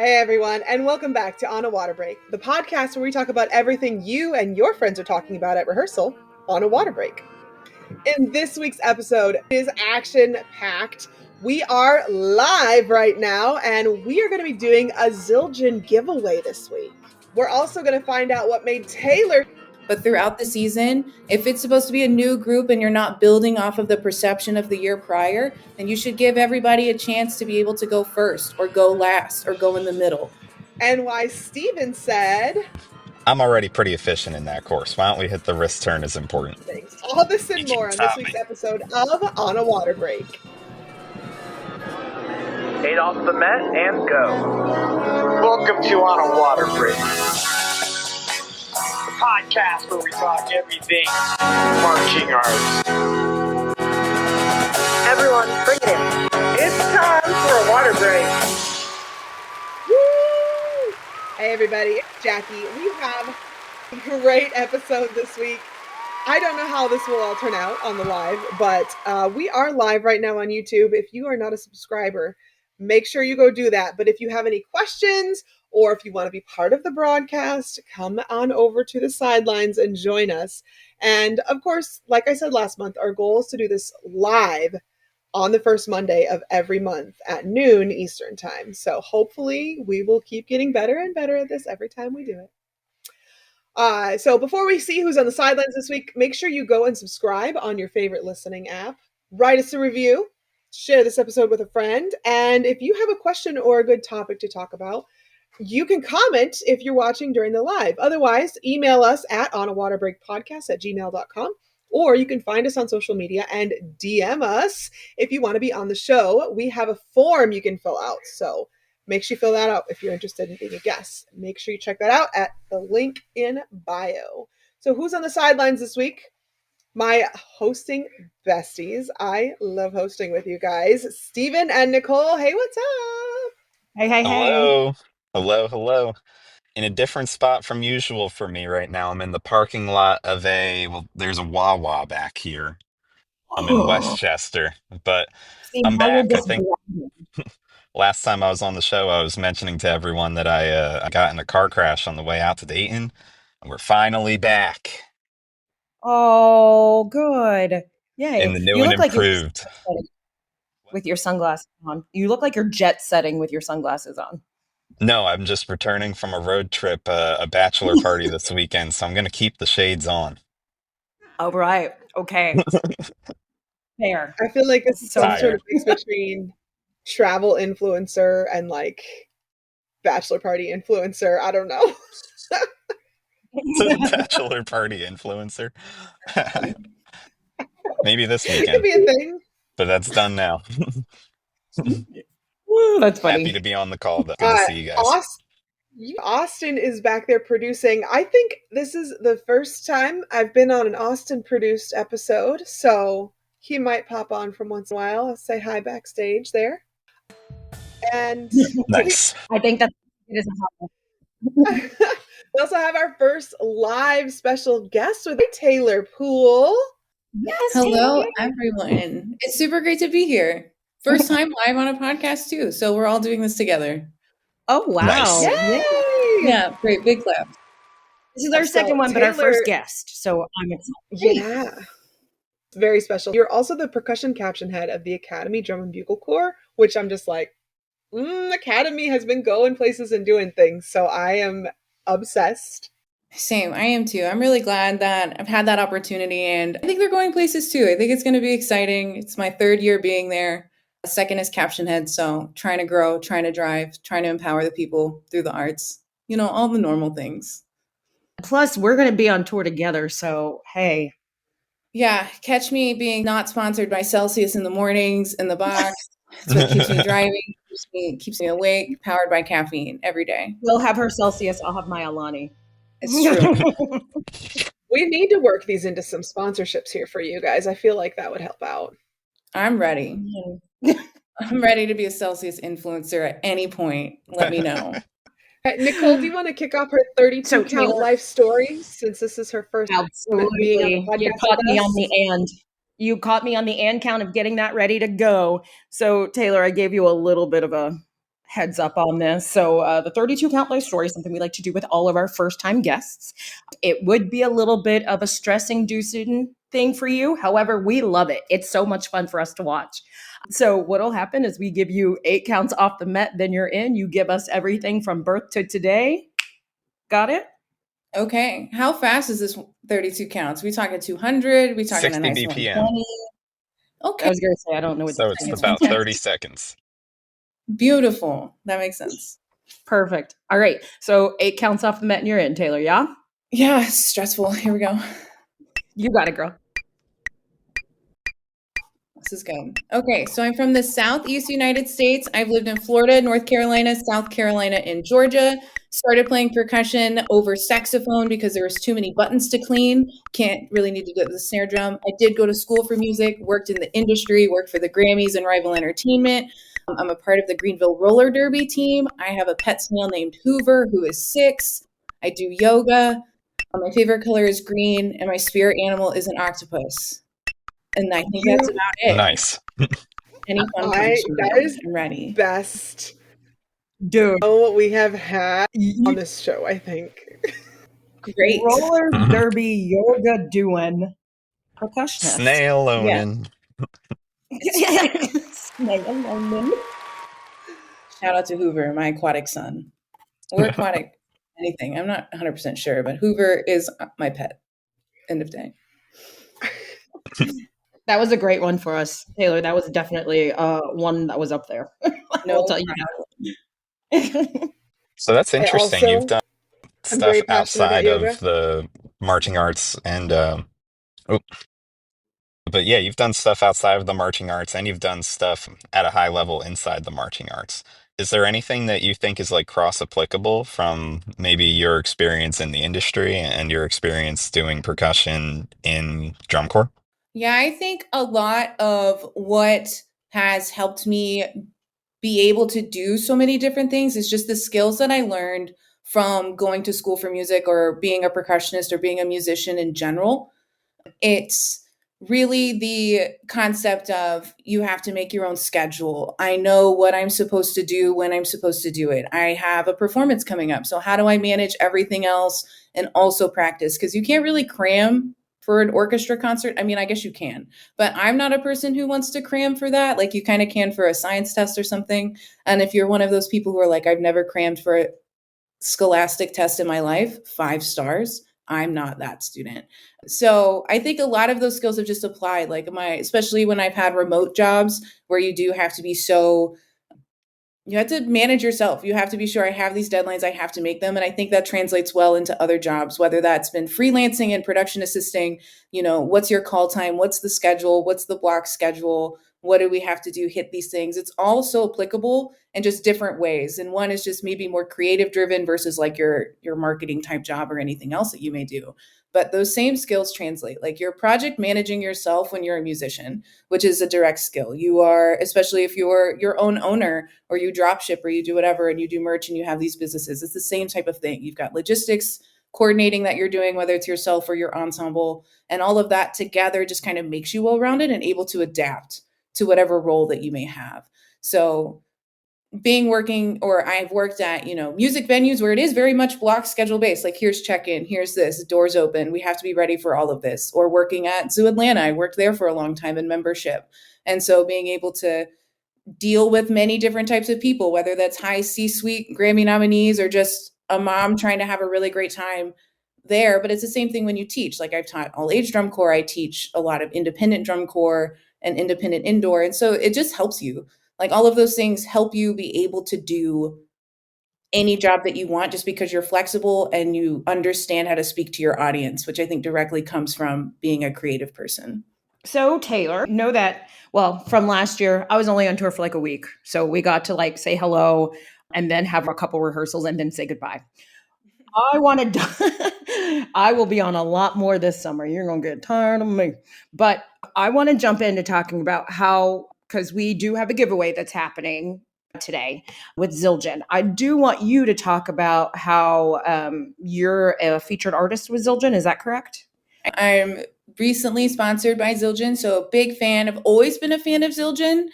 Hey everyone, and welcome back to On a Water Break, the podcast where we talk about everything you and your friends are talking about at rehearsal on a water break. In this week's episode is action-packed. We are live right now, and we are going to be doing a Zildjian giveaway this week. We're also going to find out what made Taylor. But throughout the season, if it's supposed to be a new group and you're not building off of the perception of the year prior, then you should give everybody a chance to be able to go first or go last or go in the middle. And why Stephen said, I'm already pretty efficient in that course. Why don't we hit the wrist turn is important. Thanks. All this and more on this week's episode of On a Water Break. 8 off the mat and go. Welcome to On a Water Break, the podcast where we talk everything marching arts. Everyone, bring it in. It's time for a water break. Woo! Hey everybody, it's Jackie. We have a great episode this week. I don't know how this will all turn out on the live, but we are live right now on YouTube. If you are not a subscriber, make sure you go do that. But if you have any questions or if you want to be part of the broadcast, come on over to the sidelines and join us. And of course, like I said last month, our goal is to do this live on the first Monday of every month at noon Eastern time. So hopefully we will keep getting better and better at this every time we do it. So before we see who's on the sidelines this week, make sure you go and subscribe on your favorite listening app. Write us a review. Share this episode with a friend. And if you have a question or a good topic to talk about, you can comment if you're watching during the live. Otherwise, email us at onawaterbreakpodcast@gmail.com. Or you can find us on social media and DM us if you want to be on the show. We have a form you can fill out. So make sure you fill that out if you're interested in being a guest. Make sure you check that out at the link in bio. So who's on the sidelines this week? My hosting besties. I love hosting with you guys. Stephen and Nicole. Hey, what's up? Hey. Hello. In a different spot from usual for me right now. I'm in the parking lot of there's a Wawa back here. I'm in Westchester, but I'm back. I think last time I was on the show, I was mentioning to everyone that I got in a car crash on the way out to Dayton, and we're finally back. Oh, good. Yay. In the new and improved. With your sunglasses on. You look like you're jet setting with your sunglasses on. No, I'm just returning from a road trip, a bachelor party this weekend, so I'm going to keep the shades on. Oh, right. Okay. Fair. I feel like this is some sort of mix between travel influencer and like bachelor party influencer. I don't know. Bachelor party influencer. Maybe this weekend. It could be a thing. But that's done now. Woo, that's funny. Happy to be on the call. Good to see you guys. Austin is back there producing. I think this is the first time I've been on an Austin-produced episode, so he might pop on from once in a while. I'll say hi backstage there. And nice. I think that it is a hot. We also have our first live special guest with Taylor Poole. Yes. Hello, everyone. It's super great to be here. First time live on a podcast too. So we're all doing this together. Oh, wow. Nice. Yay! Yeah, great. Big clap. This is our second one, but our first guest. So I'm excited. Yeah. It's very special. You're also the percussion caption head of the Academy Drum and Bugle Corps, which I'm just like, Academy has been going places and doing things. So I am obsessed. Same. I am too. I'm really glad that I've had that opportunity, and I think they're going places too. I think it's going to be exciting. It's my third year being there. Second is caption head. So trying to grow, trying to drive, trying to empower the people through the arts, all the normal things. Plus we're going to be on tour together. So, hey. Yeah. Catch me being not sponsored by Celsius in the mornings in the box. That's what keeps me driving, keeps me awake, powered by caffeine every day. We'll have her Celsius. I'll have my Alani. It's true. We need to work these into some sponsorships here for you guys. I feel like that would help out. I'm ready. I'm ready to be a Celsius influencer at any point. Let me know. Nicole, do you want to kick off her 32 count life story since this is her first Absolutely. Being on the podcast? You caught me on the and. You caught me on the and count of getting that ready to go. So Taylor, I gave you a little bit of a heads up on this. So the 32 count life story is something we like to do with all of our first time guests. It would be a little bit of a stress inducing thing for you. However, we love it. It's so much fun for us to watch. So what'll happen is we give you 8 counts off the Met, then you're in. You give us everything from birth to today. Got it? Okay. How fast is this 32 counts? We talking 200? We talking a 60 nice BPM. 120? I Okay. was going to say, I don't know what So the it's thing is. about 30 seconds. Beautiful. That makes sense. Perfect. All right. So 8 counts off the Met and you're in, Taylor, yeah? Yeah, it's stressful. Here we go. You got it, girl. This is good. Okay, so I'm from the Southeast United States. I've lived in Florida, North Carolina, South Carolina, and Georgia. Started playing percussion over saxophone because there was too many buttons to clean. Can't really need to do the snare drum. I did go to school for music, worked in the industry, worked for the Grammys and Rival Entertainment. I'm a part of the Greenville Roller Derby team. I have a pet snail named Hoover who is 6. I do yoga. My favorite color is green, and my spirit animal is an octopus. And I think that's about it. Nice. Any fun That is I'm ready. best Dude. we have had on this show, I think. Great. Roller derby yoga doing percussionist. Snail owning. Snail owning. Shout out to Hoover, my aquatic son. Or aquatic anything. I'm not 100% sure, but Hoover is my pet. End of day. That was a great one for us, Taylor. That was definitely one that was up there. I'll tell you that. So that's interesting. You've done I'm stuff very passionate about outside yoga. of the marching arts and but yeah, you've done stuff outside of the marching arts and you've done stuff at a high level inside the marching arts. Is there anything that you think is like cross applicable from maybe your experience in the industry and your experience doing percussion in drum corps? Yeah, I think a lot of what has helped me be able to do so many different things is just the skills that I learned from going to school for music or being a percussionist or being a musician in general. It's really the concept of you have to make your own schedule. I know what I'm supposed to do when I'm supposed to do it. I have a performance coming up. So how do I manage everything else and also practice? Because you can't really cram for an orchestra concert. I mean, I guess you can, but I'm not a person who wants to cram for that. Like you kind of can for a science test or something. And if you're one of those people who are like, I've never crammed for a scholastic test in my life, 5 stars, I'm not that student. So I think a lot of those skills have just applied, like especially when I've had remote jobs where you do have to be you have to manage yourself. You have to be sure I have these deadlines, I have to make them. And I think that translates well into other jobs, whether that's been freelancing and production assisting, what's your call time? What's the schedule? What's the block schedule? What do we have to do? Hit these things. It's all so applicable in just different ways. And one is just maybe more creative driven versus like your marketing type job or anything else that you may do. But those same skills translate. Like you're project managing yourself when you're a musician, which is a direct skill. You are, especially if you're your own owner or you drop ship or you do whatever and you do merch and you have these businesses. It's the same type of thing. You've got logistics, coordinating that you're doing, whether it's yourself or your ensemble, and all of that together just kind of makes you well-rounded and able to adapt to whatever role that you may have. So I've worked at, music venues where it is very much block schedule based. Like here's check-in, here's this, doors open. We have to be ready for all of this. Or working at Zildjian, I worked there for a long time in membership. And so being able to deal with many different types of people, whether that's high C-suite Grammy nominees or just a mom trying to have a really great time there. But it's the same thing when you teach. Like I've taught all age drum corps. I teach a lot of independent drum corps and independent indoor. And so it just helps you. Like all of those things help you be able to do any job that you want just because you're flexible and you understand how to speak to your audience, which I think directly comes from being a creative person. So Taylor, know that, from last year, I was only on tour for like a week. So we got to like say hello and then have a couple rehearsals and then say goodbye. I will be on a lot more this summer. You're going to get tired of me. But I want to jump into talking about because we do have a giveaway that's happening today with Zildjian. I do want you to talk about how you're a featured artist with Zildjian. Is that correct? I'm recently sponsored by Zildjian, so a big fan. I've always been a fan of Zildjian.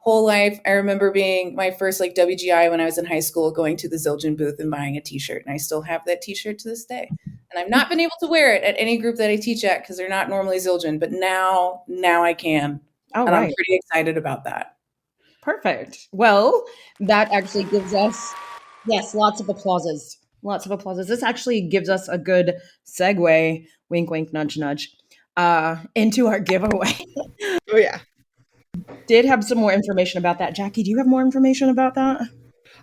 Whole life. I remember being my first like WGI when I was in high school, going to the Zildjian booth and buying a t-shirt. And I still have that t-shirt to this day. And I've not been able to wear it at any group that I teach at because they're not normally Zildjian, but now I can. Oh, and right. I'm pretty excited about that. Perfect. Well, that actually gives us, yes, lots of applauses. Lots of applauses. This actually gives us a good segue, wink, wink, nudge, nudge, into our giveaway. Oh, yeah. Did have some more information about that. Jackie, do you have more information about that?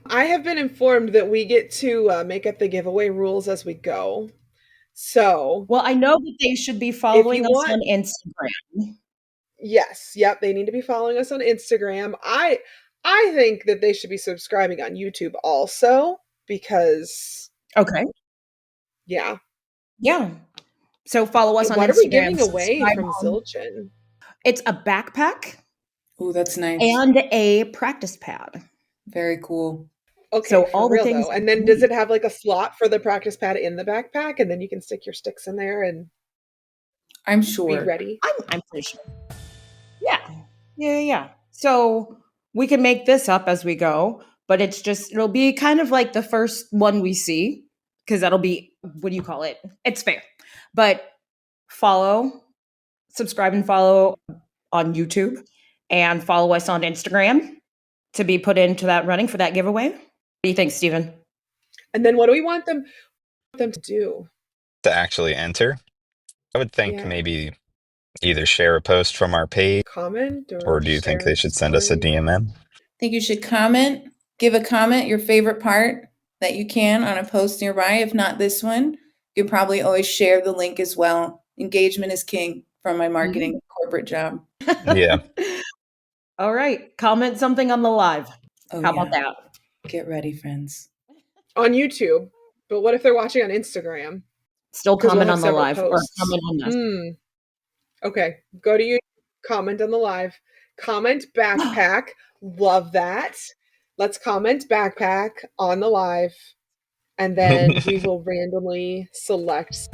I have been informed that we get to make up the giveaway rules as we go. So, well, I know that they should be following us on Instagram. Yes, yep, they need to be following us on Instagram. I think that they should be subscribing on YouTube also because okay. Yeah. Yeah. So follow us on Instagram. What are we giving away from Zildjian? It's a backpack. Oh, that's nice. And a practice pad. Very cool. Okay, so for all real the things though. And then does it have like a slot for the practice pad in the backpack, and then you can stick your sticks in there and I'm sure be ready? I'm pretty sure. Yeah. So we can make this up as we go, but it'll be kind of like the first one we see, because that'll be, what do you call it? It's fair. But subscribe and follow on YouTube, and follow us on Instagram to be put into that running for that giveaway. What do you think, Stephen? And then what do we want them to do? To actually enter? I would think maybe either share a post from our page, comment, or do you think they should send us a DM in? I think you should give a comment, your favorite part that you can on a post nearby. If not this one, you can probably always share the link as well. Engagement is king from my marketing corporate job. Yeah. All right. Comment something on the live. How about that? Get ready, friends. On YouTube. But what if they're watching on Instagram? Still comment on the live posts. Or comment on this. Okay. Go to YouTube, comment on the live. Comment backpack. Love that. Let's comment backpack on the live. And then we will randomly select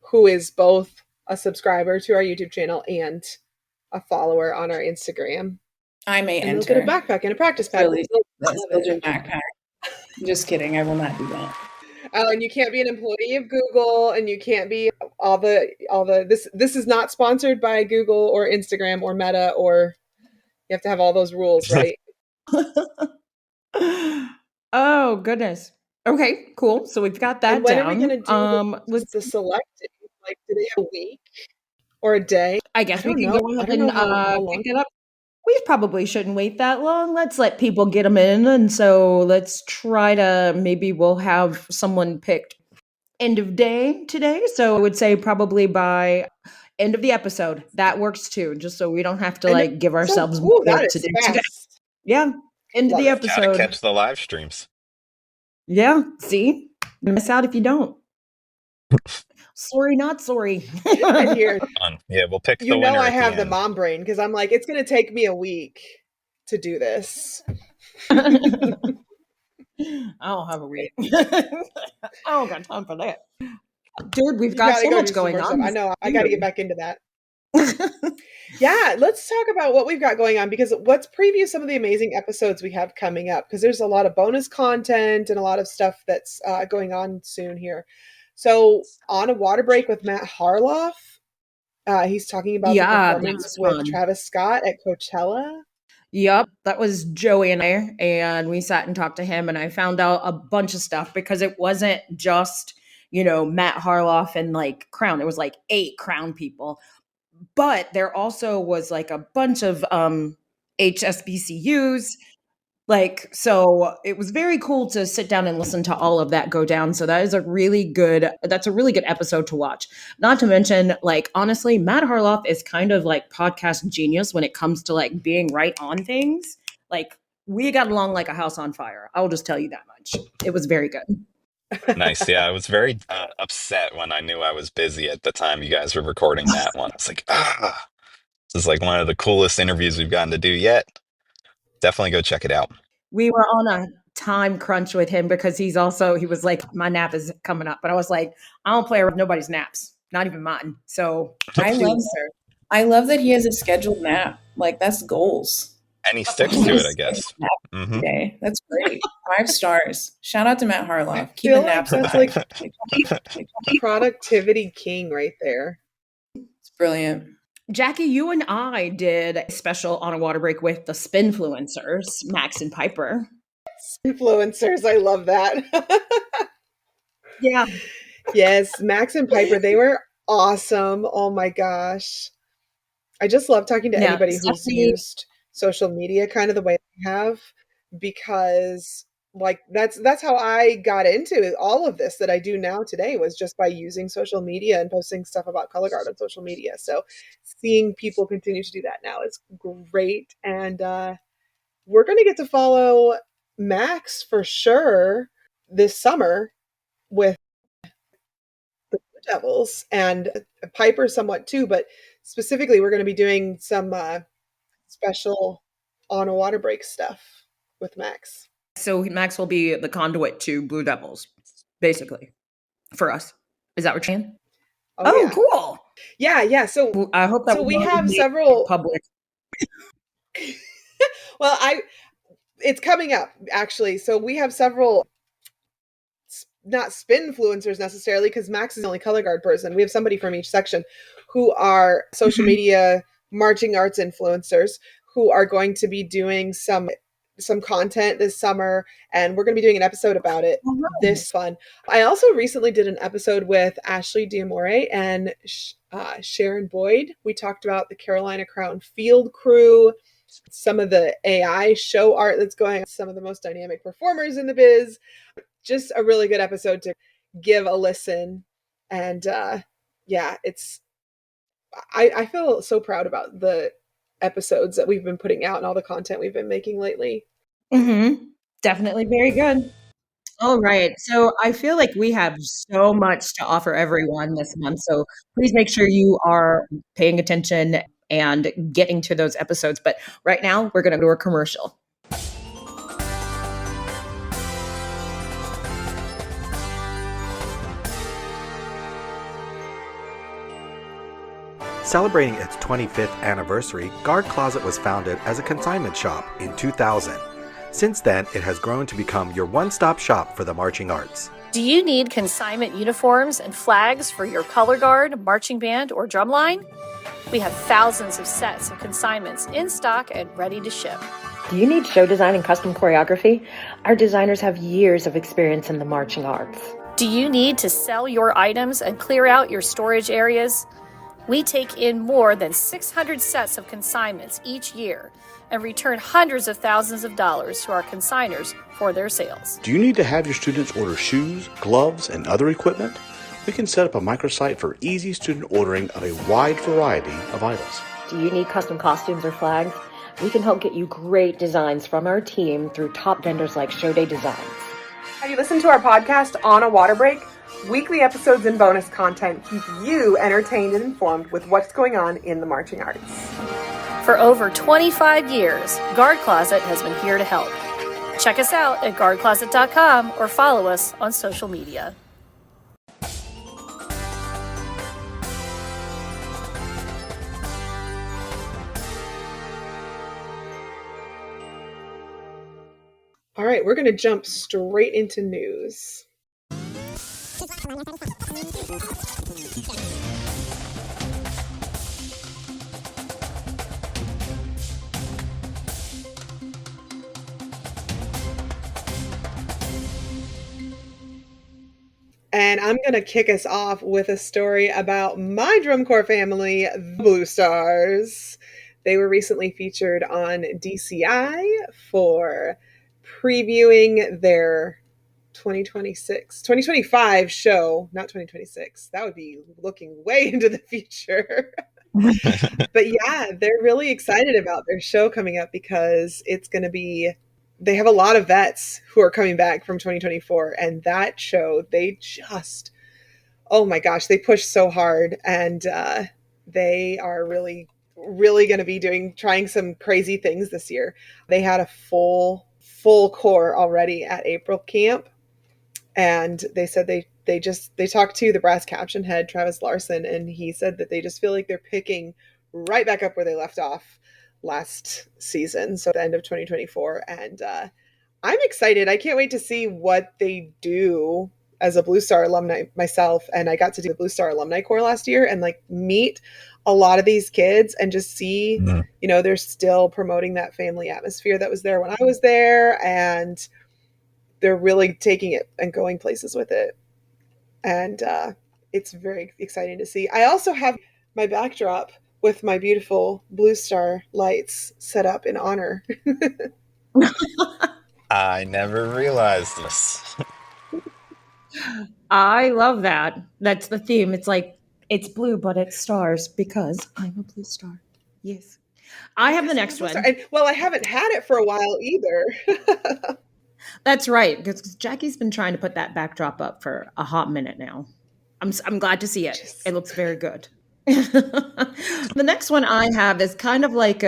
who is both a subscriber to our YouTube channel and a follower on our Instagram. I may and enter. They'll get a backpack and a practice pad. Really, backpack. Just kidding. I will not do that. And you can't be an employee of Google, and you can't be all the this is not sponsored by Google or Instagram or Meta, or you have to have all those rules, right? Oh goodness. Okay, cool. So we've got that and when down. Are we gonna do the selecting? Like, do they have a week or a day? I guess we can go ahead and pick it up. We probably shouldn't wait that long. Let's let people get them in. And so let's try to, maybe we'll have someone picked end of day today. So I would say probably by end of the episode. That works too, just so we don't have to give ourselves more work to do today. Yeah, end of the episode. Gotta catch the live streams. Yeah, see? You miss out if you don't. Sorry, not sorry. Here. Yeah, we'll pick the winner. I have the mom brain because I'm like, it's going to take me a week to do this. I don't have a week. I don't got time for that. Dude, we've got so much going on. I know. I got to get back into that. Yeah, let's talk about what we've got going on, because let's preview some of the amazing episodes we have coming up, because there's a lot of bonus content and a lot of stuff that's going on soon here. So on a water break with Matt Harloff, he's talking about the performance with Travis Scott at Coachella. Yep, that was Joey and I, and we sat and talked to him, and I found out a bunch of stuff, because it wasn't just, Matt Harloff and Crown. It was 8 Crown people. But there also was a bunch of HSBCUs. So it was very cool to sit down and listen to all of that go down. So that's a really good episode to watch. Not to mention, honestly, Matt Harloff is kind of podcast genius when it comes to being right on things. We got along like a house on fire. I'll just tell you that much. It was very good. Nice. Yeah, I was very upset when I knew I was busy at the time you guys were recording that one. I was like, this is one of the coolest interviews we've gotten to do yet. Definitely go check it out. We were on a time crunch with him because he was like, my nap is coming up. But I was like, I don't play around with nobody's naps, not even mine. So I love that he has a scheduled nap. Like, that's goals. And he sticks to it, I guess. Mm-hmm. Okay, that's great. 5 stars. Shout out to Matt Harloff. Feel Keeping like naps that's alive. like productivity king right there. It's brilliant. Jackie, you and I did a special on a water break with the Spinfluencers, Max and Piper. Influencers, I love that. Yeah. Yes, Max and Piper, they were awesome. Oh my gosh. I just love talking to anybody who's used social media kind of the way I have, because like that's how I got into all of this that I do now today, was just by using social media and posting stuff about colorguard on social media. So seeing people continue to do that now is great. And we're going to get to follow Max for sure this summer with the Blue Devils, and Piper somewhat too, but specifically we're going to be doing some special on a water break stuff with Max. So Max will be the conduit to Blue Devils, basically, for us. Is that what you're saying? Oh, yeah. Cool. Yeah. So I hope that we have several public. Well, it's coming up actually. So we have several, not spinfluencers necessarily, because Max is the only color guard person. We have somebody from each section who are social media marching arts influencers who are going to be doing some content this summer, and we're going to be doing an episode about it this fun. I also recently did an episode with Ashley Diamore and Sharon Boyd. We talked about the Carolina Crown Field Crew, some of the AI show art that's going on, some of the most dynamic performers in the biz. Just a really good episode to give a listen. And yeah, I feel so proud about the episodes that we've been putting out and all the content we've been making lately. Definitely very good. All right. So I feel like we have so much to offer everyone this month. So please make sure you are paying attention and getting to those episodes. But right now, we're going to go to a commercial. Celebrating its 25th anniversary, Guard Closet was founded as a consignment shop in 2000. Since then, it has grown to become your one-stop shop for the marching arts. Do you need consignment uniforms and flags for your color guard, marching band, or drumline? We have thousands of sets of consignments in stock and ready to ship. Do you need show design and custom choreography? Our designers have years of experience in the marching arts. Do you need to sell your items and clear out your storage areas? We take in more than 600 sets of consignments each year and return hundreds of thousands of dollars to our consigners for their sales. Do you need to have your students order shoes, gloves, and other equipment? We can set up a microsite for easy student ordering of a wide variety of items. Do you need custom costumes or flags? We can help get you great designs from our team through top vendors like Show Day Designs. Have you listened to our podcast On a Water Break? Weekly episodes and bonus content keep you entertained and informed with what's going on in the marching arts. For over 25 years, Guard Closet has been here to help. Check us out at guardcloset.com or follow us on social media. All right, we're going to jump straight into news. And I'm going to kick us off with a story about my drum corps family, the Blue Stars. They were recently featured on DCI for previewing their 2025 show, not 2026. That would be looking way into the future. But yeah, they're really excited about their show coming up because it's going to be, they have a lot of vets who are coming back from 2024. And that show, they just, oh my gosh, they push so hard. And they are really going to be trying some crazy things this year. They had a full full core already at April camp. And they said they talked to the brass caption head, Travis Larson, and he said that they just feel like they're picking right back up where they left off last season, so at the end of 2024. And I'm excited. I can't wait to see what they do as a Blue Star alumni myself. And I got to do the Blue Star Alumni Corps last year and like meet a lot of these kids and just see, you know, they're still promoting that family atmosphere that was there when I was there. And they're really taking it and going places with it. And it's very exciting to see. I also have my backdrop with my beautiful Blue Star lights set up in honor. I never realized this. I love that. That's the theme. It's like, it's blue, but it's stars because I'm a Blue Star. Yes. I have the next one. And, well, I haven't had it for a while either. That's right, because Jackie's been trying to put that backdrop up for a hot minute now. I'm glad to see it. It looks very good. The next one I have is kind of like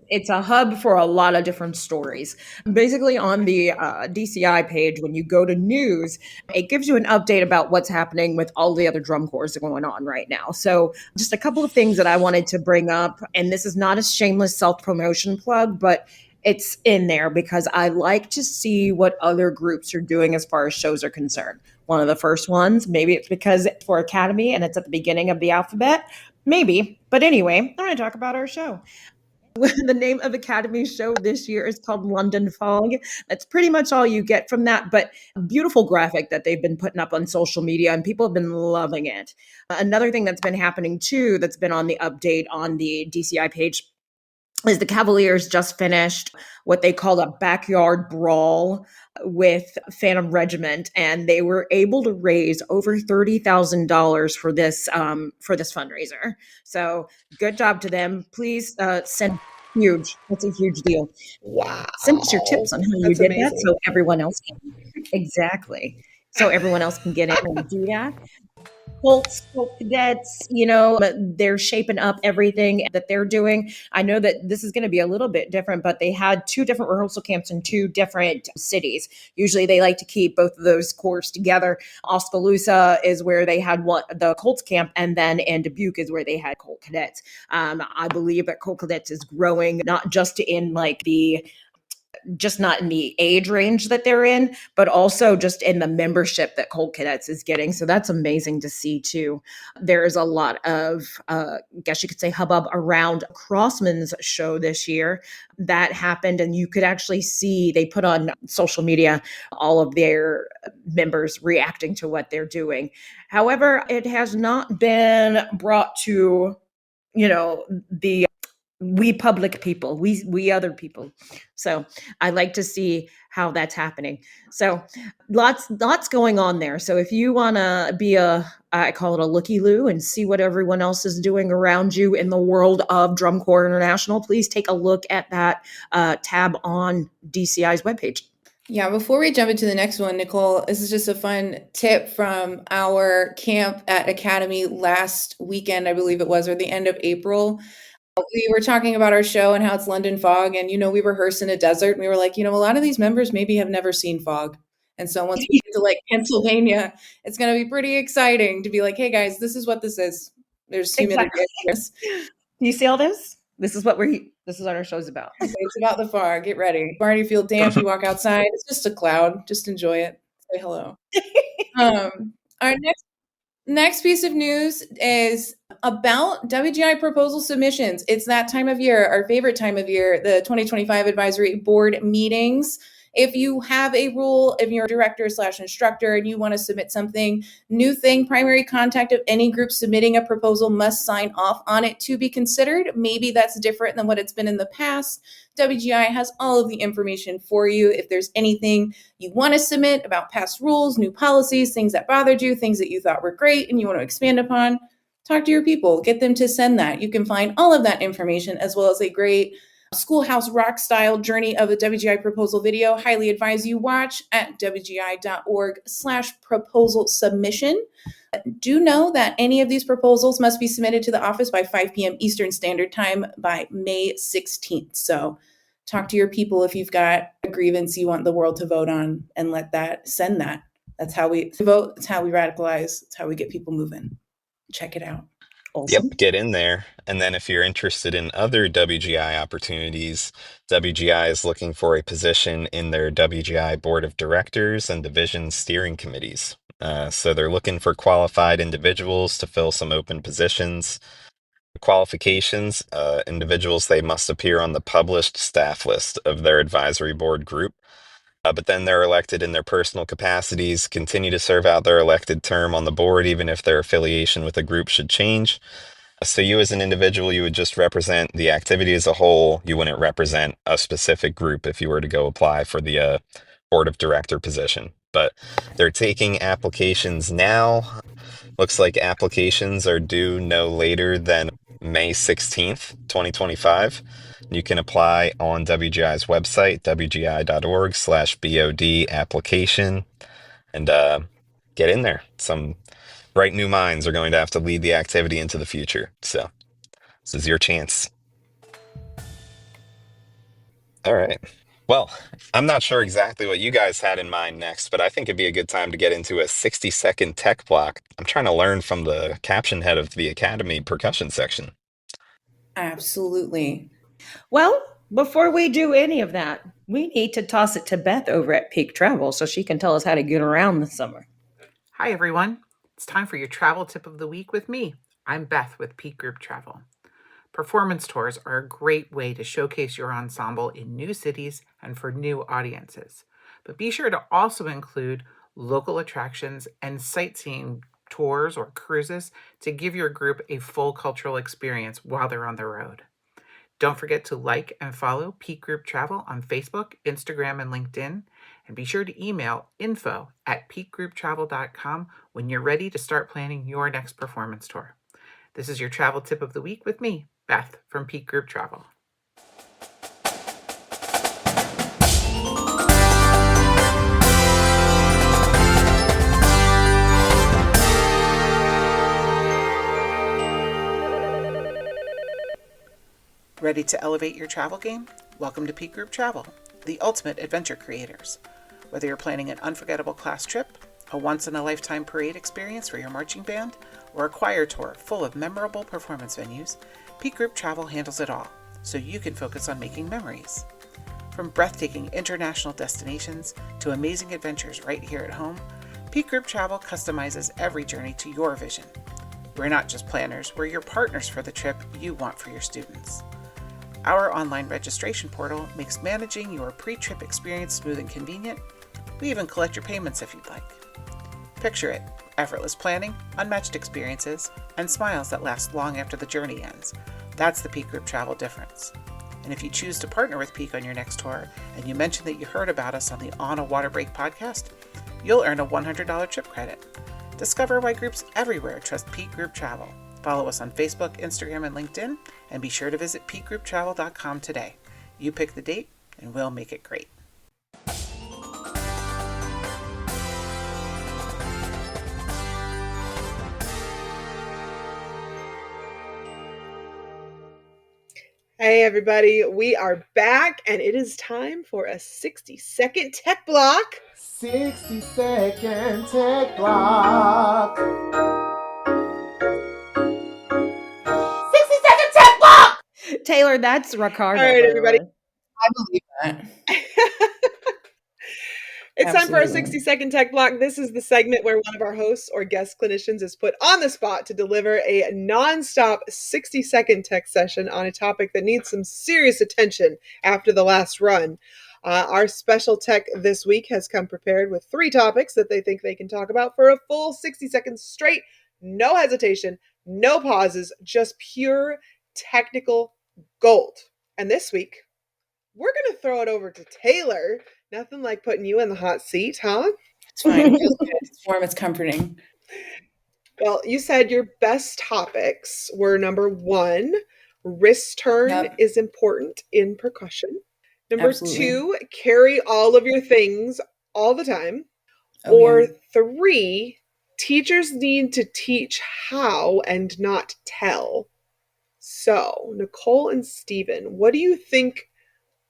it's a hub for a lot of different stories. Basically on the DCI page, when you go to news, it gives you an update about what's happening with all the other drum corps going on right now. So just a couple of things that I wanted to bring up, and this is not a shameless self-promotion plug, but it's in there because I like to see what other groups are doing as far as shows are concerned. One of the first ones, maybe it's because it's for Academy and it's at the beginning of the alphabet, maybe. But anyway, I'm going to talk about our show. The name of Academy's show this year is called London Fog. That's pretty much all you get from that, but a beautiful graphic that they've been putting up on social media, and people have been loving it. Another thing that's been happening too, that's been on the update on the DCI page, is the Cavaliers just finished what they called a backyard brawl with Phantom Regiment, and they were able to raise over $30,000 for this fundraiser. So good job to them. Please send huge. That's a huge deal. Wow. Send us your tips on how you did amazing. That, so everyone else can. Exactly. So everyone else can get in and do that. Colts, Colt Cadets, you know, they're shaping up everything that they're doing. I know that this is going to be a little bit different, but they had 2 different rehearsal camps in 2 different cities. Usually they like to keep both of those corps together. Oskaloosa is where they had the Colts camp, and then in Dubuque is where they had Colt Cadets. I believe that Colt Cadets is growing, not just in like not in the age range that they're in, but also just in the membership that Colt Cadets is getting. So that's amazing to see too. There is a lot of, I guess you could say, hubbub around Crossman's show this year that happened. And you could actually see, they put on social media, all of their members reacting to what they're doing. However, it has not been brought to, you know, we public people, we other people. So I like to see how that's happening. So lots going on there. So if you want to be I call it a looky-loo and see what everyone else is doing around you in the world of Drum Corps International, please take a look at that tab on DCI's webpage. Yeah, before we jump into the next one, Nicole, this is just a fun tip from our camp at Academy last weekend, I believe it was, or the end of April. We were talking about our show and how it's London Fog, and, you know, we rehearsed in a desert, and we were like, you know, a lot of these members maybe have never seen fog. And so once we get to like Pennsylvania, it's going to be pretty exciting to be like, hey guys, this is what this is. There's humidity. Exactly. Do you see all this? This is what our show's about. It's about the fog. Get ready. If you already feel damp, you walk outside. It's just a cloud. Just enjoy it. Say hello. Our next piece of news is about WGI proposal submissions. It's that time of year, our favorite time of year, the 2025 advisory board meetings. If you have a rule, if you're a director/instructor and you want to submit something, new thing, primary contact of any group submitting a proposal must sign off on it to be considered. Maybe that's different than what it's been in the past. WGI has all of the information for you. If there's anything you want to submit about past rules, new policies, things that bothered you, things that you thought were great and you want to expand upon, talk to your people, get them to send that. You can find all of that information as well as a great Schoolhouse Rock style journey of a WGI proposal video. Highly advise you watch at wgi.org/proposal submission. Do know that any of these proposals must be submitted to the office by 5 p.m. Eastern Standard Time by May 16th. So Talk to your people if you've got a grievance you want the world to vote on, and send that. That's how we vote. That's how we radicalize. That's how we get people moving. Check it out. Awesome. Yep, get in there. And then if you're interested in other WGI opportunities, WGI is looking for a position in their WGI Board of Directors and Division Steering Committees. So they're looking for qualified individuals to fill some open positions. Qualifications, individuals, they must appear on the published staff list of their advisory board group. But then they're elected in their personal capacities, continue to serve out their elected term on the board, even if their affiliation with a group should change. So you as an individual, you would just represent the activity as a whole. You wouldn't represent a specific group if you were to go apply for the board of director position. But they're taking applications now. Looks like applications are due no later than May 16th, 2025. You can apply on WGI's website, wgi.org/BOD application, and get in there. Some bright new minds are going to have to lead the activity into the future. So this is your chance. All right. Well, I'm not sure exactly what you guys had in mind next, but I think it'd be a good time to get into a 60-second tech block. I'm trying to learn from the caption head of the Academy percussion section. Absolutely. Well, before we do any of that, we need to toss it to Beth over at Peak Travel so she can tell us how to get around this summer. Hi, everyone. It's time for your travel tip of the week with me. I'm Beth with Peak Group Travel. Performance tours are a great way to showcase your ensemble in new cities and for new audiences. But be sure to also include local attractions and sightseeing tours or cruises to give your group a full cultural experience while they're on the road. Don't forget to like and follow Peak Group Travel on Facebook, Instagram, and LinkedIn. And be sure to email info@peakgrouptravel.com when you're ready to start planning your next performance tour. This is your travel tip of the week with me, Beth from Peak Group Travel. Ready to elevate your travel game? Welcome to Peak Group Travel, the ultimate adventure creators. Whether you're planning an unforgettable class trip, a once-in-a-lifetime parade experience for your marching band, or a choir tour full of memorable performance venues, Peak Group Travel handles it all, so you can focus on making memories. From breathtaking international destinations to amazing adventures right here at home, Peak Group Travel customizes every journey to your vision. We're not just planners, we're your partners for the trip you want for your students. Our online registration portal makes managing your pre-trip experience smooth and convenient. We even collect your payments if you'd like. Picture it, effortless planning, unmatched experiences, and smiles that last long after the journey ends. That's the Peak Group Travel difference. And if you choose to partner with Peak on your next tour, and you mention that you heard about us on the On a Water Break podcast, you'll earn a $100 trip credit. Discover why groups everywhere trust Peak Group Travel. Follow us on Facebook, Instagram, and LinkedIn, and be sure to visit peakgrouptravel.com today. You pick the date, and we'll make it great. Hey everybody, we are back and it is time for a 60-second tech block. 60-second tech block. 60-second tech block! Taylor, that's Ricardo. All right, everybody. I believe that. It's time for our Absolutely. 60-second tech block. This is the segment where one of our hosts or guest clinicians is put on the spot to deliver a non-stop 60-second tech session on a topic that needs some serious attention after the last run. Our special tech this week has come prepared with 3 topics that they think they can talk about for a full 60 seconds straight. No hesitation, no pauses, just pure technical gold. And this week, we're going to throw it over to Taylor. Nothing like putting you in the hot seat, huh? It's fine. It feels good. It's warm. It's comforting. Well, you said your best topics were number 1, wrist turn is important in percussion. Number Absolutely. 2, carry all of your things all the time. Or 3, teachers need to teach how and not tell. So, Nicole and Stephen, what do you think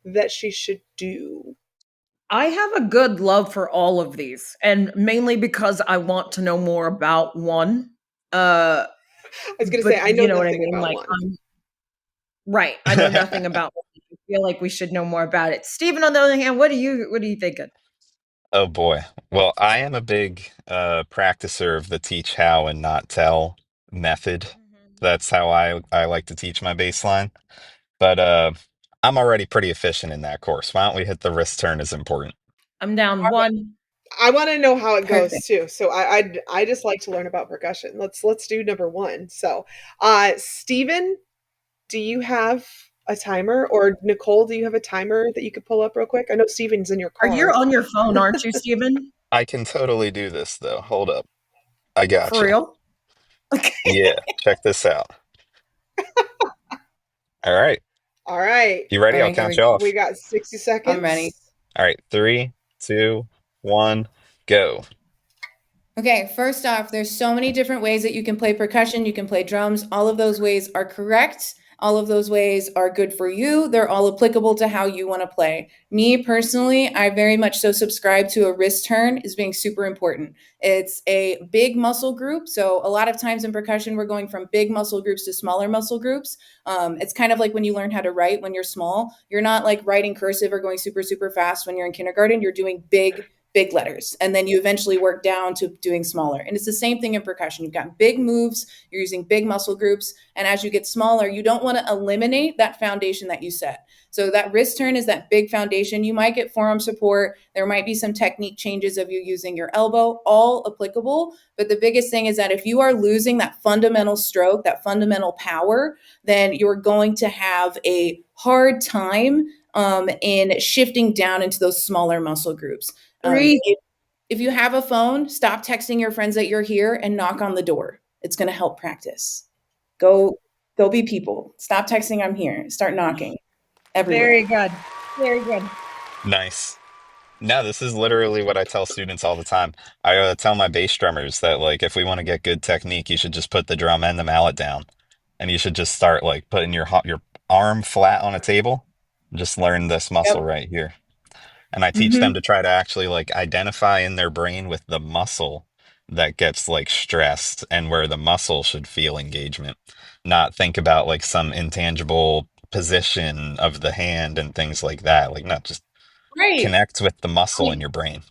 that she should do? I have a good love for all of these, and mainly because I want to know more about one. I was going to say, But I know you know what I nothing mean? about Like, one. right. I know nothing about one. I feel like we should know more about it. Stephen, on the other hand, what are you thinking? Oh boy. Well, I am a big practicer of the teach how and not tell method. That's how I like to teach my baseline. But I'm already pretty efficient in that course. Why don't we hit the wrist turn is important. I'm down one. I want to know how it goes Perfect. too. So I just like to learn about percussion. Let's do number one. So, Stephen, do you have a timer, or Nicole, do you have a timer that you could pull up real quick? I know Stephen's in your Are you car. on your phone, aren't you, Stephen? I can totally do this though. Hold up. I got For you. real? Yeah, check this out. All right. All right. You ready? All I'll right, here count we you go. We off. got 60 I'm ready. seconds. All right. 3, 2, 1, go. Okay, first off, there's so many different ways that you can play percussion. You can play drums. All of those ways are correct. All of those ways are good for you. They're all applicable to how you want to play. Me personally, I very much so subscribe to a wrist turn as being super important. It's a big muscle group. So a lot of times in percussion, we're going from big muscle groups to smaller muscle groups. It's kind of like when you learn how to write when you're small. You're not like writing cursive or going super, super fast when you're in kindergarten. You're doing big letters, and then you eventually work down to doing smaller. And it's the same thing in percussion. You've got big moves, you're using big muscle groups, and as you get smaller, you don't want to eliminate that foundation that you set. So that wrist turn is that big foundation. You might get forearm support. There might be some technique changes of you using your elbow, all applicable. But the biggest thing is that if you are losing that fundamental stroke, that fundamental power, then you're going to have a hard time in shifting down into those smaller muscle groups. If you have a phone, stop texting your friends that you're here and knock on the door. It's going to help practice. Go be people. Stop texting I'm here. Start knocking everywhere. Very good. Very good. Nice. No, this is literally what I tell students all the time. I tell my bass drummers that like if we want to get good technique, you should just put the drum and the mallet down, and you should just start like putting your arm flat on a table. Just learn this muscle Yep. right here. And I teach them Mhm. to try to actually like identify in their brain with the muscle that gets like stressed and where the muscle should feel engagement, not think about like some intangible position of the hand and things like that. Like, not just Right. connect with the muscle in your brain.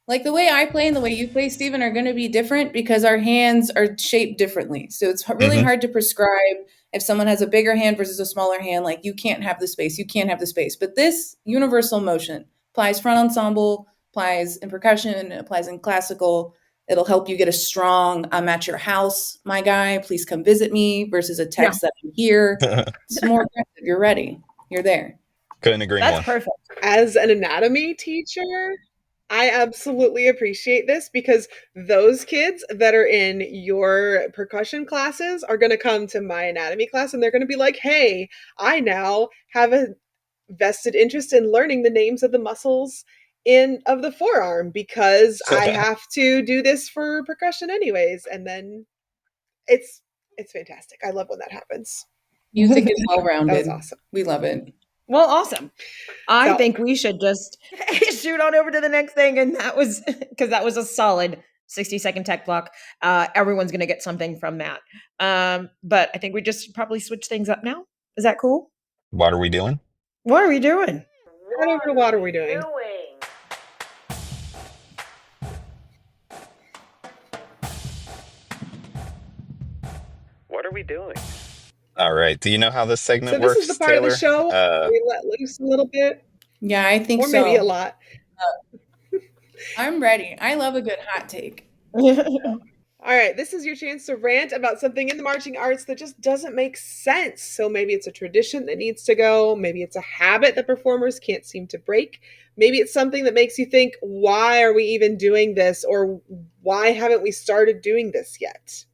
Like the way I play and the way you play, Stephen, are going to be different because our hands are shaped differently. So it's really Hmm. hard to prescribe if someone has a bigger hand versus a smaller hand. Like you can't have the space, you can't have the space. But this universal motion applies front ensemble, applies in percussion, applies in classical. It'll help you get a strong, I'm at your house, my guy, please come visit me, versus a Yeah, text that I'm here. It's more aggressive. You're ready. You're there. Couldn't agree that's more. perfect. As an anatomy teacher, I absolutely appreciate this because those kids that are in your percussion classes are going to come to my anatomy class and they're going to be like, hey, I now have a vested interest in learning the names of the muscles in of the forearm because I have to do this for percussion anyways. And then it's fantastic. I love when that happens. Music is well That was rounded. awesome. We love it. Well, awesome. I So think we should just shoot on over to the next thing. And that was because that was a solid 60-second tech block. Everyone's going to get something from that. But I think we just probably switch things up now. Is that cool? What are we doing? What are we doing? head over to what are we doing? What are we doing? All right. Do you know how this So segment this is the works, part of the Taylor? show where we let loose a little bit, Yeah, I think or maybe a so. lot. I'm ready. I love a good hot take. All right, this is your chance to rant about something in the marching arts that just doesn't make sense. So maybe it's a tradition that needs to go. Maybe it's a habit that performers can't seem to break. Maybe it's something that makes you think, why are we even doing this? Or why haven't we started doing this yet?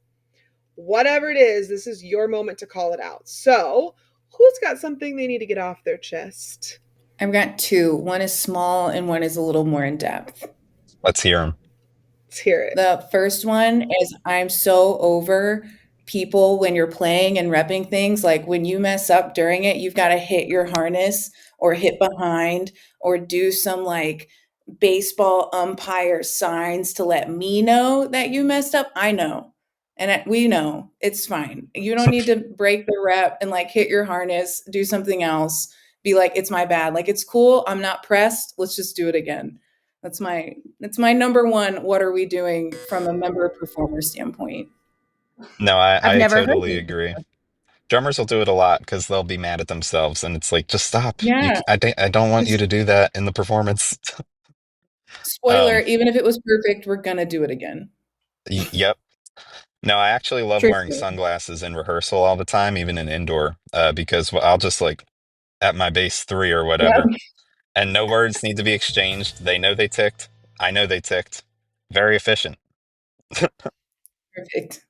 Whatever it is, this is your moment to call it out. So, who's got something they need to get off their chest? I've got two. One is small and one is a little more in depth. Let's hear them. Let's hear it. The first one is I'm so over people when you're playing and repping things. Like when you mess up during it, you've got to hit your harness or hit behind or do some like baseball umpire signs to let me know that you messed up, I know. And we know it's fine. You don't need to break the rep and like hit your harness, do something else, be like, it's my bad. Like, it's cool. I'm not pressed. Let's just do it again. That's my number one. What are we doing from a member performer standpoint? No, I've I never heard totally you. agree. Drummers will do it a lot because they'll be mad at themselves, and it's like, just stop. Yeah. I don't want you to do that in the performance. Spoiler, even if it was perfect, we're gonna do it again. Yep. No, I actually love True wearing story. sunglasses in rehearsal all the time, even in indoor, because I'll just like at my base 3 or whatever, Yeah. and no words need to be exchanged. They know they ticked. I know they ticked. Very efficient. Perfect.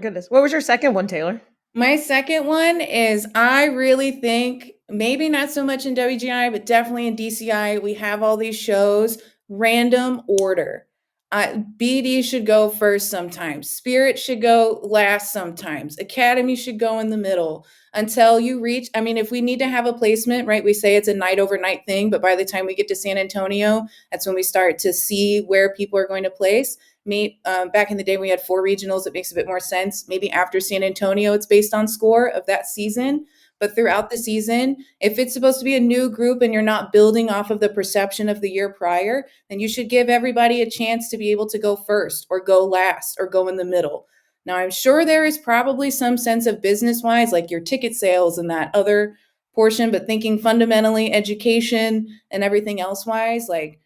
Goodness. What was your second one, Taylor? My second one is I really think maybe not so much in WGI, but definitely in DCI, we have all these shows, random order. BD should go first sometimes. Spirit should go last sometimes. Academy should go in the middle until you reach. I mean, if we need to have a placement, right? We say it's a night overnight thing, but by the time we get to San Antonio, that's when we start to see where people are going to place. Back in the day, we had 4 regionals. It makes a bit more sense. Maybe after San Antonio, it's based on score of that season. But throughout the season, if it's supposed to be a new group and you're not building off of the perception of the year prior, then you should give everybody a chance to be able to go first or go last or go in the middle. Now, I'm sure there is probably some sense of business-wise, like your ticket sales and that other portion, but thinking fundamentally education and everything else-wise, like,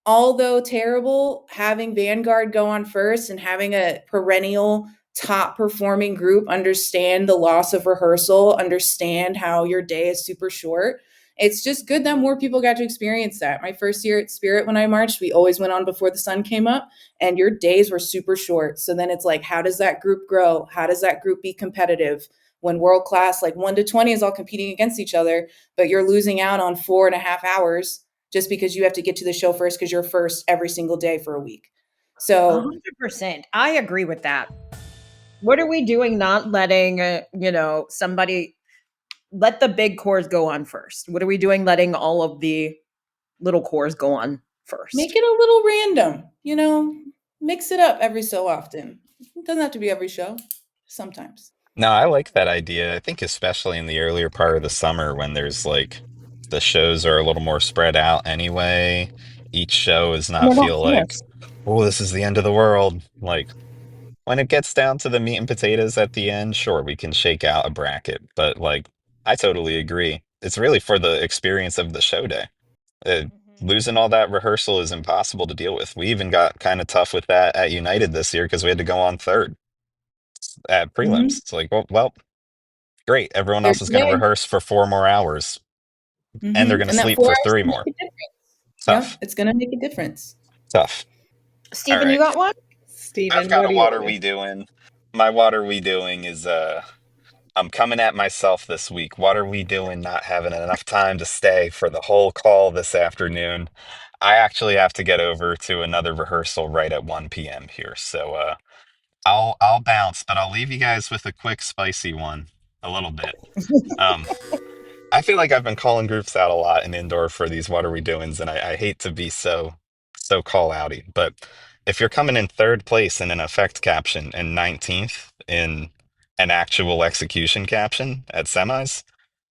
although terrible, having Vanguard go on first and having a perennial top performing group understand the loss of rehearsal, understand how your day is super short. It's just good that more people got to experience that. My first year at Spirit, when I marched, we always went on before the sun came up, and your days were super short. So then it's like, how does that group grow? How does that group be competitive? When world class, like 1 to 20 is all competing against each other, but you're losing out on 4.5 hours just because you have to get to the show first because you're first every single day for a week. So 100%. I agree with that. What are we doing not letting, somebody let the big cores go on first? What are we doing letting all of the little cores go on first? make it a little random, mix it up every so often. It doesn't have to be every show, sometimes. No, I like that idea. I think especially in the earlier part of the summer when there's like the shows are a little more spread out anyway. Each show is not feel like, oh, this is the end of the world. Like when it gets down to the meat and potatoes at the end, sure, we can shake out a bracket. But like, I totally agree. It's really for the experience of the show day. Uh, Losing all that rehearsal is impossible to deal with. We even got kind of tough with that at United this year because we had to go on third at prelims. Mhm. It's like, well, great. Everyone There's else is going to today. rehearse for 4 more hours and they're going to And that sleep 4 for hours 3 can more. make a difference. Yeah, Tough, it's going to make a difference. tough. All Stephen, you right. got one? I've Stephen, got what a are you what are doing? we doing? My what are we doing is I'm coming at myself this week. What are we doing not having enough time to stay for the whole call this afternoon? I actually have to get over to another rehearsal right at 1 p.m. here. So I'll bounce, but I'll leave you guys with a quick spicy one a little bit. Um I feel like I've been calling groups out a lot in indoor for these what are we doings, and I hate to be so call outy, but if you're coming in third place in an effect caption and 19th in an actual execution caption at semis,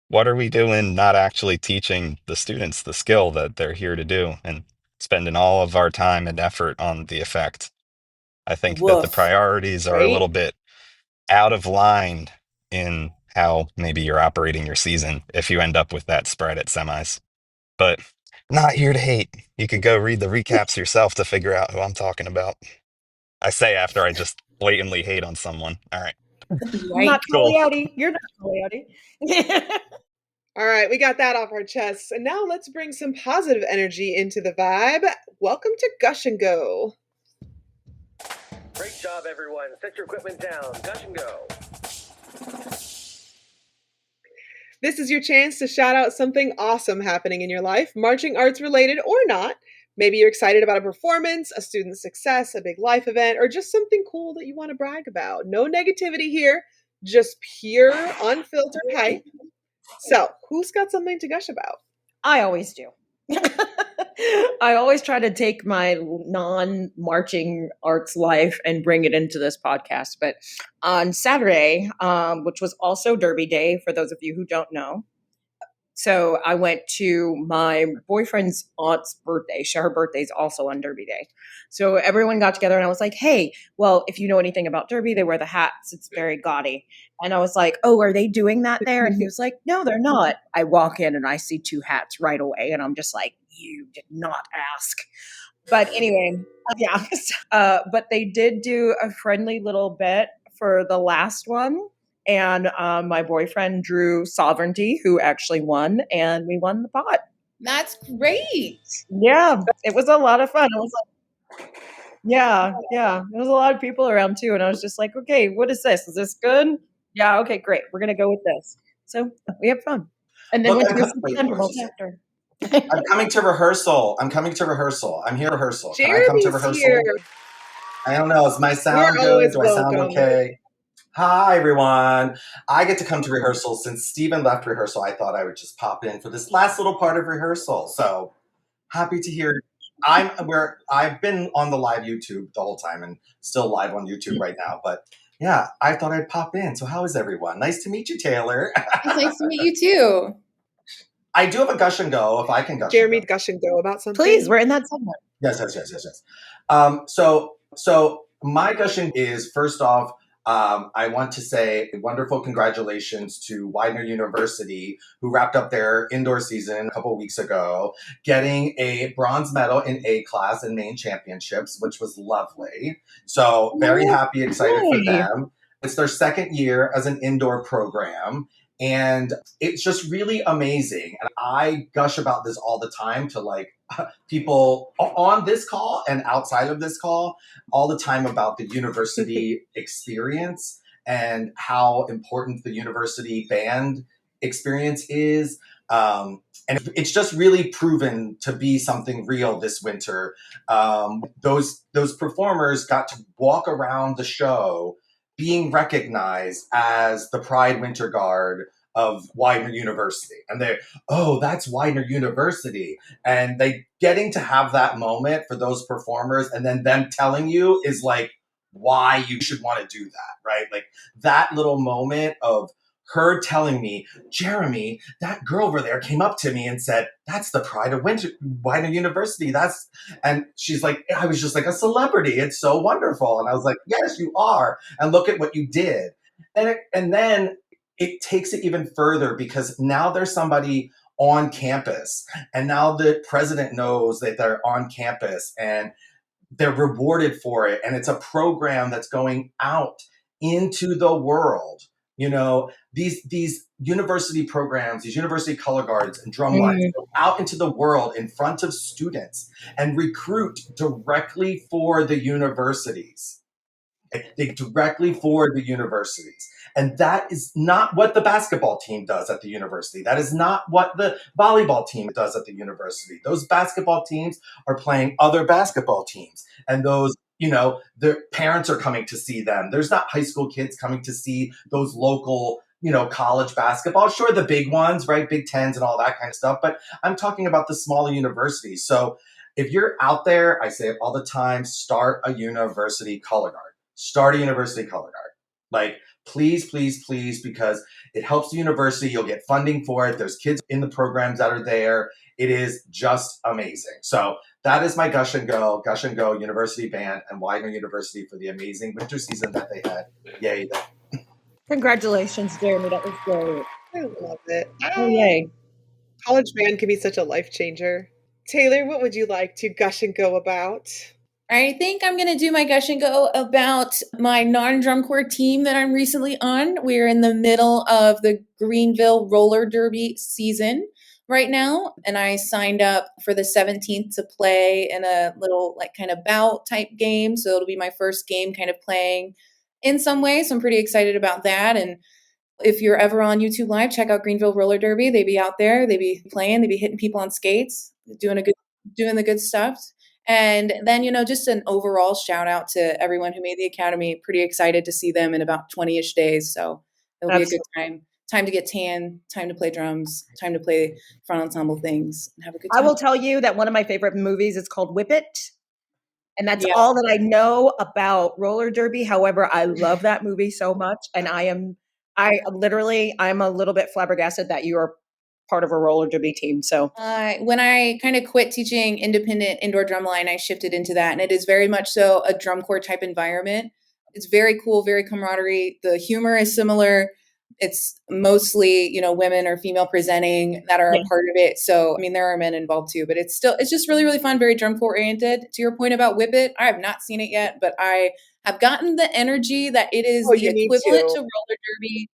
what are we doing not actually teaching the students the skill that they're here to do and spending all of our time and effort on the effect? I think that the Woof. priorities are a Right? little bit out of line in how maybe you're operating your season if you end up with that spread at semis. But not here to hate. You could go read the recaps yourself to figure out who I'm talking about. I say after I just blatantly hate on someone. All right. Not Yikes. Tully Cool. Outy. You're not Tully Outy. All right, we got that off our chests. And now let's bring some positive energy into the vibe. Welcome to Gush and Go. Great job, everyone. Set your equipment down. Gush and go. This is your chance to shout out something awesome happening in your life, marching arts related or not. Maybe you're excited about a performance, a student success, a big life event, or just something cool that you want to brag about. No negativity here, just pure, unfiltered hype. So, who's got something to gush about? I always do. I always try to take my non-marching arts life and bring it into this podcast. But on Saturday, which was also Derby Day, for those of you who don't know, so I went to my boyfriend's aunt's birthday. Her birthday's also on Derby Day. So everyone got together and I was like, hey, well, if you know anything about Derby, they wear the hats. It's very gaudy. And I was like, oh, are they doing that there? And he was like, no, they're not. I walk in and I see 2 hats right away. And I'm just like, you did not ask. But anyway, yeah. But they did do a friendly little bit for the last one. And my boyfriend drew Sovereignty, who actually won, and we won the pot. That's great. Yeah, it was a lot of fun. I was like, yeah. There was a lot of people around too, and I was just like, okay, what is this? Is this good? Yeah, okay, great. We're gonna go with this. So we had fun, and then went to the Thunderbolts after. I'm coming to rehearsal. I'm here rehearsal. Can I come to Jeremy's rehearsal? here. I don't know. Is my sound We're good? always Do I sound welcome. okay? Hi, everyone. I get to come to rehearsal. Since Stephen left rehearsal, I thought I would just pop in for this last little part of rehearsal. So happy to hear. I've been on the live YouTube the whole time and still live on YouTube right now. But yeah, I thought I'd pop in. So how is everyone? Nice to meet you, Taylor. It's nice to meet you too. I do have a gush and go if I can gush. Jeremy, gush and go about something. Please, we're in that segment. Yes. So my gushing is, first off, I want to say wonderful congratulations to Widener University, who wrapped up their indoor season a couple of weeks ago, getting a bronze medal in A class in main championships, which was lovely. So very happy, excited for them. It's their second year as an indoor program. And it's just really amazing. And I gush about this all the time to like people on this call and outside of this call all the time about the university experience and how important the university band experience is. And it's just really proven to be something real this winter. Those performers got to walk around the show being recognized as the Pride Winter Guard of Widener University. And that's Widener University. And they getting to have that moment for those performers and then them telling you is like why you should want to do that, right? Like that little moment of her telling me, Jeremy, that girl over there came up to me and said, that's the Pride of Widener University. And she's like, I was just like a celebrity. It's so wonderful. And I was like, yes, you are. And look at what you did. And then it takes it even further because now there's somebody on campus and now the president knows that they're on campus and they're rewarded for it. And it's a program that's going out into the world. You know, these university programs, these university color guards and drum lines go out into the world in front of students and recruit directly for the universities. Directly for the universities. And that is not what the basketball team does at the university. That is not what the volleyball team does at the university. Those basketball teams are playing other basketball teams. And those, their parents are coming to see them. There's not high school kids coming to see those local, college basketball. Sure, the big ones, right? Big Tens and all that kind of stuff. But I'm talking about the smaller universities. So if you're out there, I say it all the time, start a university color guard. Start a university color guard. Like, please, please, please, because it helps the university. You'll get funding for it. There's kids in the programs that are there. It is just amazing. So that is my Gush and Go University Band and Widener University for the amazing winter season that they had. Yay. Congratulations, Jeremy. That was great. I love it. Oh, yay. College band can be such a life changer. Taylor, what would you like to gush and go about? I think I'm going to do my gush and go about my non-drum corps team that I'm recently on. We're in the middle of the Greenville roller derby season right now. And I signed up for the 17th to play in a little kind of bout type game. So it'll be my first game kind of playing in some way. So I'm pretty excited about that. And if you're ever on YouTube Live, check out Greenville roller derby. They be out there, they be playing, they be hitting people on skates, doing the good stuff. And then, just an overall shout out to everyone who made the Academy. Pretty excited to see them in about 20-ish days. So it'll be a good time time to get tan, time to play drums, time to play front ensemble things and have a good I time. will tell you that one of my favorite movies is called Whip It. And that's all that I know about roller derby. However, I love that movie so much. And I'm a little bit flabbergasted that you are part of a roller derby team. So when I kind of quit teaching independent indoor drumline, I shifted into that. And it is very much so a drum corps type environment. It's very cool, very camaraderie. The humor is similar. It's mostly, women or female presenting that are a part of it. So, I mean, there are men involved too, but it's just really, really fun, very drum corps oriented. To your point about Whip It, I have not seen it yet, but I have gotten the energy that it is the equivalent to roller derby.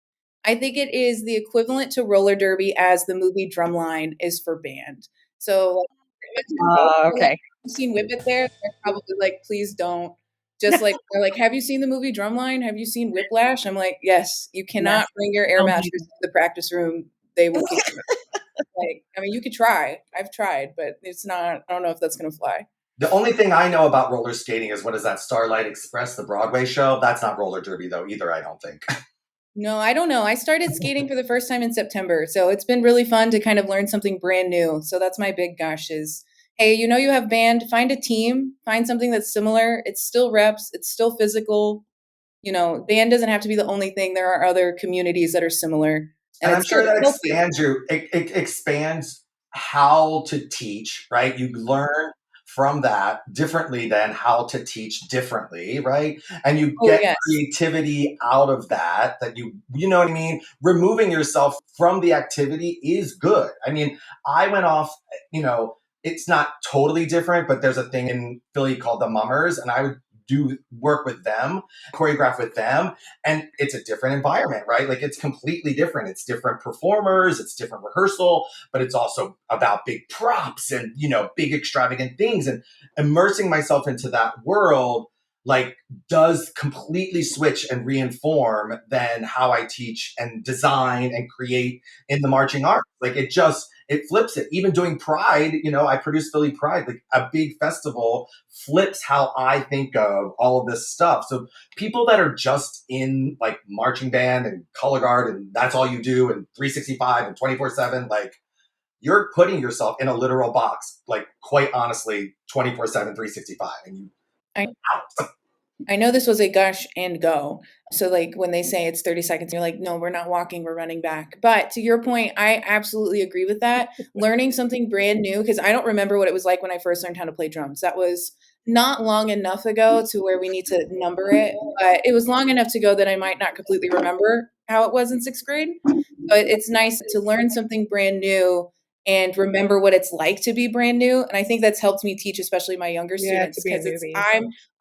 I think it is the equivalent to roller derby as the movie Drumline is for band. So, okay. You've seen Whip It there? They're probably like, please don't. Just like, they're like, have you seen the movie Drumline? Have you seen Whiplash? I'm like, yes, you cannot bring your air mattress to the practice room. They will kick you. Like, I mean, you could try. I've tried, but it's not, I don't know if that's going to fly. The only thing I know about roller skating is what is that, Starlight Express, the Broadway show? That's not roller derby though either, I don't think. No, I don't know. I started skating for the first time in September. So it's been really fun to kind of learn something brand new. So that's my big gosh is, hey, you have band, find a team, find something that's similar. It's still reps. It's still physical. Band doesn't have to be the only thing. There are other communities that are similar. And I'm sure that expands how to teach, right? You learn from that differently than how to teach differently, right? And you get creativity out of that you know what I mean? Removing yourself from the activity is good. I mean, I went off, it's not totally different, but there's a thing in Philly called the Mummers, and I would do work with them, choreograph with them, and it's a different environment, right? Like it's completely different. It's different performers, it's different rehearsal, but it's also about big props and, big extravagant things. And immersing myself into that world, like, does completely switch and reinform then how I teach and design and create in the marching arts. Like it flips it. Even doing Pride, I produced Philly Pride, like a big festival flips how I think of all of this stuff. So people that are just in like marching band and color guard and that's all you do and 365 and 24/7, like you're putting yourself in a literal box, like quite honestly, 24/7, 365. And I know this was a gush and go. So like when they say it's 30 seconds, you're like, no, we're not walking, we're running back. But to your point, I absolutely agree with that. Learning something brand new, because I don't remember what it was like when I first learned how to play drums. That was not long enough ago to where we need to number it, but it was long enough to go that I might not completely remember how it was in 6th grade. But it's nice to learn something brand new and remember what it's like to be brand new. And I think that's helped me teach, especially my younger students, because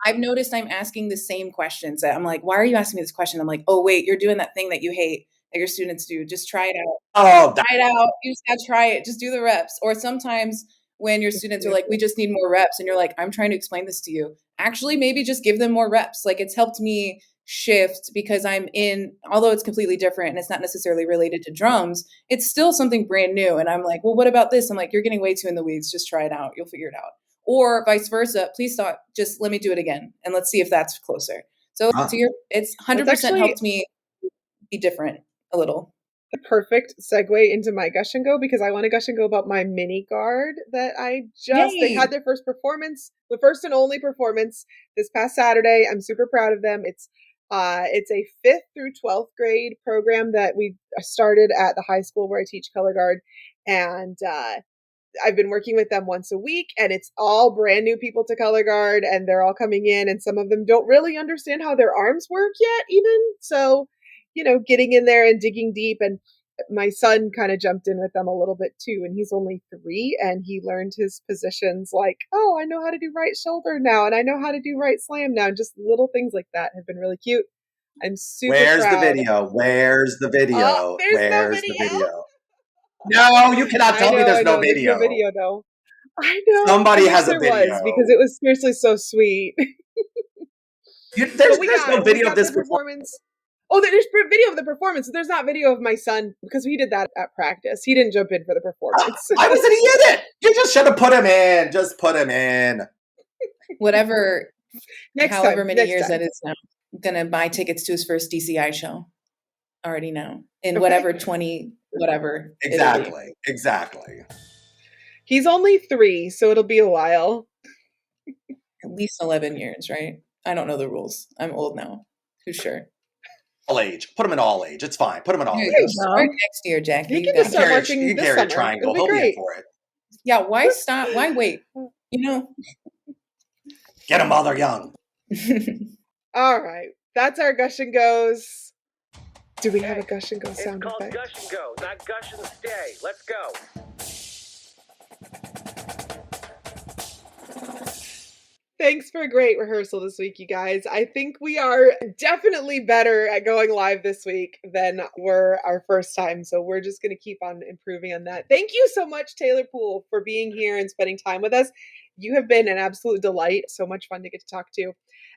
I've noticed I'm asking the same questions. That I'm like, why are you asking me this question? I'm like, oh, wait, you're doing that thing that you hate that your students do. Just try it out. Try it out. You just gotta try it. Just do the reps. Or sometimes when your students are like, we just need more reps. And you're like, I'm trying to explain this to you. Actually, maybe just give them more reps. Like it's helped me shift because although it's completely different and it's not necessarily related to drums, it's still something brand new. And I'm like, well, what about this? I'm like, you're getting way too in the weeds. Just try it out. You'll figure it out. Or vice versa. Please stop. Just let me do it again. And let's see if that's closer. So it's 100% helped me be different a little. The perfect segue into my gush and go, because I want to gush and go about my mini guard that they had their first performance, the first and only performance this past Saturday. I'm super proud of them. It's a 5th through 12th grade program that we started at the high school where I teach color guard. And, I've been working with them once a week, and it's all brand new people to color guard, and they're all coming in, and some of them don't really understand how their arms work yet even. So, getting in there and digging deep. And my son kind of jumped in with them a little bit too, and he's only 3, and he learned his positions like, oh, I know how to do right shoulder now, and I know how to do right slam now. And just little things like that have been really cute. I'm super proud. Where's the video? There's no video. No, you cannot tell me there's no video. There's no video though. I know. Somebody has a video. Because it was seriously so sweet. There's no video of this performance. Oh, there's video of the performance. There's not video of my son because we did that at practice. He didn't jump in for the performance. Why wasn't he in it? You just should have put him in. Just put him in. However many years time. that is now, I'm going to buy tickets to his first DCI show. already know in Okay. whatever 20 whatever. Exactly. He's only 3, so it'll be a while. At least 11 years, right? I don't know the rules. I'm old now. Who's sure? All age. Put him in all age. It's fine. Put him in all There age. you go. Start next year, Jackie. He You can got just it. start marching You this carry a summer. triangle. It'll be He'll be in great. for it. Yeah, why stop? Why wait? You know? Get him while they're young. All right. That's our Gush and Goes. Do we have a Gush and Go sound It's called effect? Gush and Go, not Gush and Stay. Let's go. Thanks for a great rehearsal this week, you guys. I think we are definitely better at going live this week than were our first time. So we're just going to keep on improving on that. Thank you so much, Taylor Poole, for being here and spending time with us. You have been an absolute delight. So much fun to get to talk to,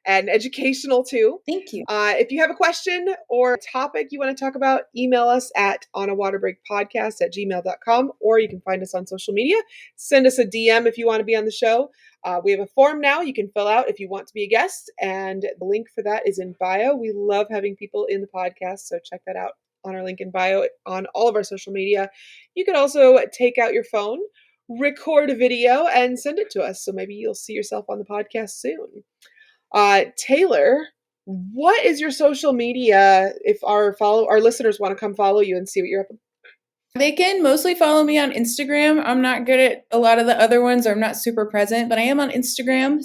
and educational too. Thank you. If you have a question or a topic you want to talk about, email us at onawaterbreakpodcast@gmail.com, or you can find us on social media. Send us a DM if you want to be on the show. We have a form now you can fill out if you want to be a guest, and the link for that is in bio. We love having people in the podcast, so check that out on our link in bio on all of our social media. You can also take out your phone, record a video, and send it to us, so maybe you'll see yourself on the podcast soon. Taylor, what is your social media if our listeners want to come follow you and see what you're up to? They can mostly follow me on Instagram. I'm not good at a lot of the other ones, or I'm not super present, but I am on Instagram.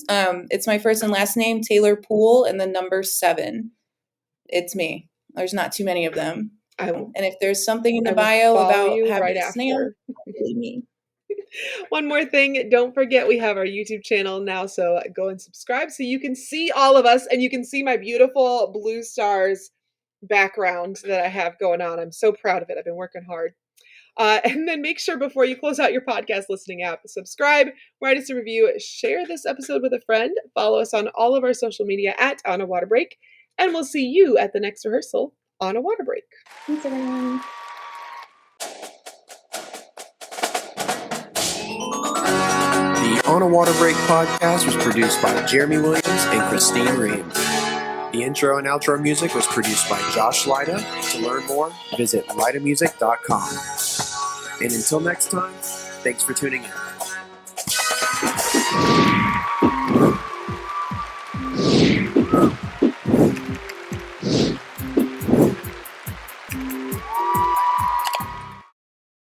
It's my first and last name, Taylor Poole, and the number 7. It's me. There's not too many of them. And if there's something in the bio about having a snail, it's me. One more thing, don't forget we have our YouTube channel now, so go and subscribe so you can see all of us and you can see my beautiful blue stars background that I have going on. I'm so proud of it. I've been working hard. And then make sure before you close out your podcast listening app, subscribe, write us a review, share this episode with a friend, follow us on all of our social media at On a Water Break, and we'll see you at the next rehearsal on a water break. Thanks, everyone. The On a Water Break podcast was produced by Jeremy Williams and Christine Reams. The intro and outro music was produced by Josh Lyda. To learn more, visit lydamusic.com. And until next time, thanks for tuning in.